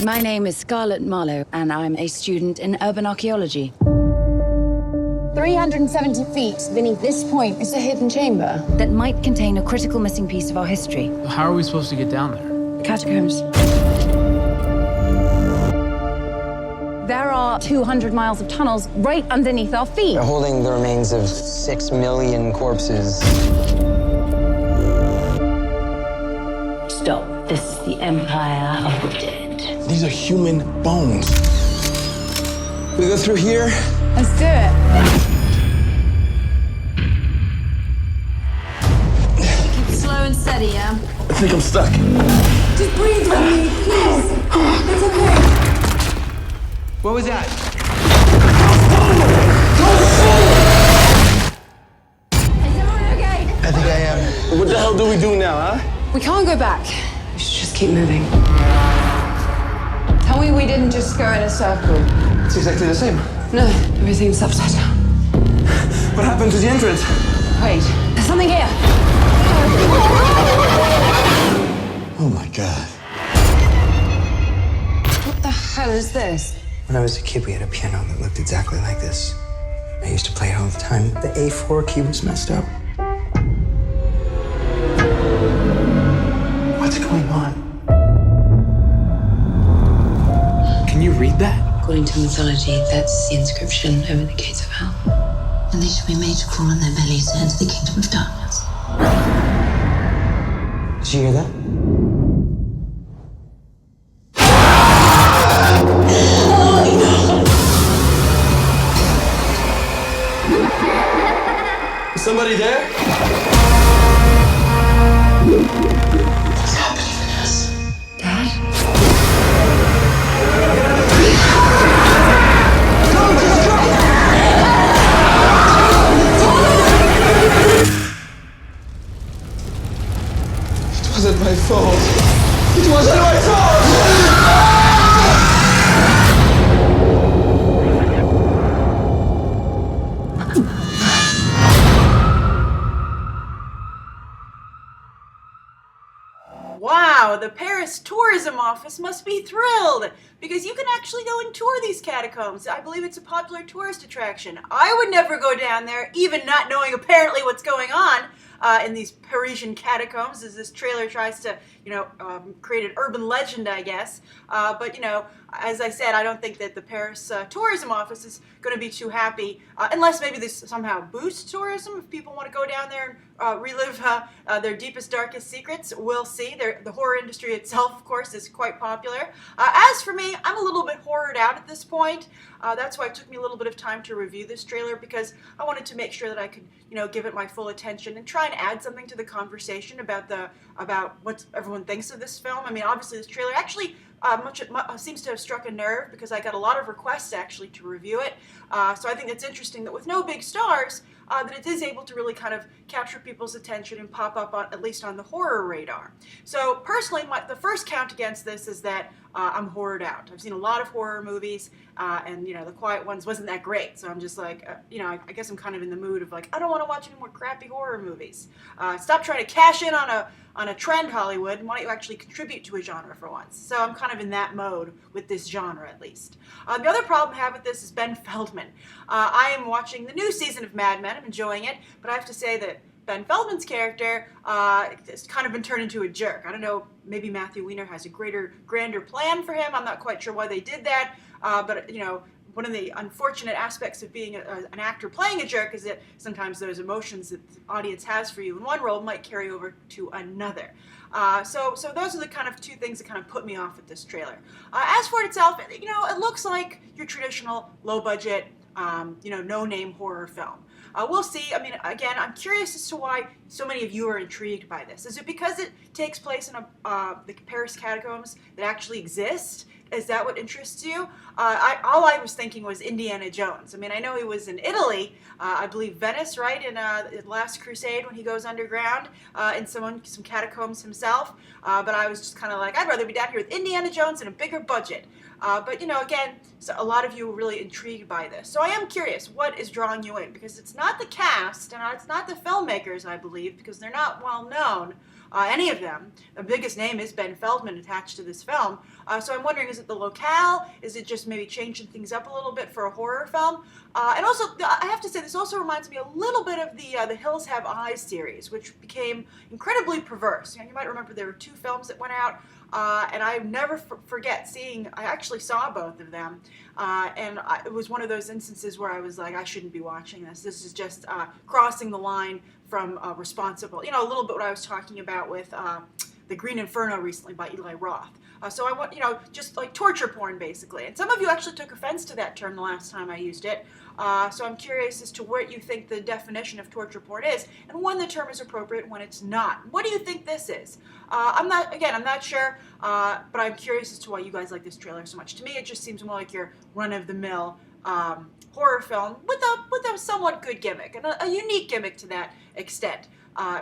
My name is Scarlett Marlowe, and I'm a student in urban archaeology. 370 feet beneath this point is a hidden chamber That might contain a critical missing piece of our history. How are we supposed to get down there? Catacombs. There are 200 miles of tunnels right underneath our feet. They're holding the remains of 6 million corpses. Stop. This is the Empire of the Dead. These are human bones. We go through here. Let's do it. Keep it slow and steady, yeah? I think I'm stuck. Just breathe with me, please. It's okay. What was that? Is everyone okay? I think I am. What the hell do we do now, huh? We can't go back. We should just keep moving. Tell me we didn't just go in a circle. It's exactly the same. No, everything's upside down. What happened to the entrance? Wait, there's something here. Oh my god. What the hell is this? When I was a kid, we had a piano that looked exactly like this. I used to play it all the time. The A4 key was messed up. What's going on? Can you read that? According to mythology, that's the inscription over the gates of hell. And they shall be made to crawl on their bellies to enter the kingdom of darkness. Did you hear that? Is somebody there? What's happening to us? It wasn't my fault. It wasn't my fault! Wow, the Paris tourism office must be thrilled because you can actually go and tour these catacombs. I believe it's a popular tourist attraction. I would never go down there, even not knowing apparently what's going on in these Parisian catacombs, as this trailer tries to, create an urban legend, I guess. But, as I said, I don't think that the Paris tourism office is going to be too happy, unless maybe this somehow boosts tourism. If people want to go down there and relive their deepest, darkest secrets, we'll see. The horror industry itself, of course, is quite popular. As for me, I'm a little bit horrored out at this point. That's why it took me a little bit of time to review this trailer, because I wanted to make sure that I could, give it my full attention and try and add something to the conversation about what everyone thinks of this film. I mean, obviously, this trailer actually seems to have struck a nerve, because I got a lot of requests actually to review it. So I think it's interesting that with no big stars, that it is able to really kind of capture people's attention and pop up at least on the horror radar. So personally, the first count against this is that I'm horrored out. I've seen a lot of horror movies, and The Quiet Ones wasn't that great. So I'm just like, I guess I'm kind of in the mood of like, I don't want to watch any more crappy horror movies. Stop trying to cash in on a trend, Hollywood, and why don't you actually contribute to a genre for once? So I'm kind of in that mode with this genre, at least. The other problem I have with this is Ben Feldman. I am watching the new season of Mad Men. I'm enjoying it, but I have to say that Ben Feldman's character has kind of been turned into a jerk. I don't know, maybe Matthew Weiner has a grander plan for him. I'm not quite sure why they did that, but one of the unfortunate aspects of being an actor playing a jerk is that sometimes those emotions that the audience has for you in one role might carry over to another. So those are the kind of two things that kind of put me off with this trailer. As for it itself, it looks like your traditional low-budget, no-name horror film. We'll see. I mean, again, I'm curious as to why so many of you are intrigued by this. Is it because it takes place in the Paris Catacombs that actually exist? Is that what interests you? All I was thinking was Indiana Jones. I mean, I know he was in Italy, I believe Venice, right, in Last Crusade when he goes underground in some catacombs himself. But I was just kind of like, I'd rather be down here with Indiana Jones and a bigger budget. But, you know, again, so a lot of you were really intrigued by this. So I am curious, what is drawing you in? Because it's not the cast, and it's not the filmmakers, I believe, because they're not well known, any of them. The biggest name is Ben Feldman attached to this film. So I'm wondering, is it the locale? Is it just maybe changing things up a little bit for a horror film? And also, I have to say, this also reminds me a little bit of the Hills Have Eyes series, which became incredibly perverse. You know, you might remember there were 2 films that went out, and I never forget I actually saw both of them, and it was one of those instances where I was like, I shouldn't be watching this. This is just crossing the line from responsible. You know, a little bit what I was talking about with The Green Inferno recently by Eli Roth. So I want, you know, just like torture porn, basically. And some of you actually took offense to that term the last time I used it. So I'm curious as to what you think the definition of torture porn is, and when the term is appropriate, when it's not. What do you think this is? I'm not sure, but I'm curious as to why you guys like this trailer so much. To me, it just seems more like your run-of-the-mill horror film with a somewhat good gimmick, and a unique gimmick to that extent.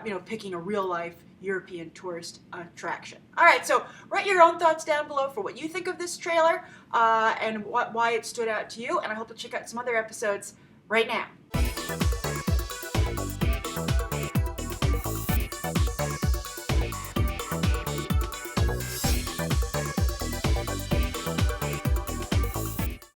You know, picking a real-life European tourist attraction. All right, so write your own thoughts down below for what you think of this trailer and why it stood out to you, and I hope you'll check out some other episodes right now.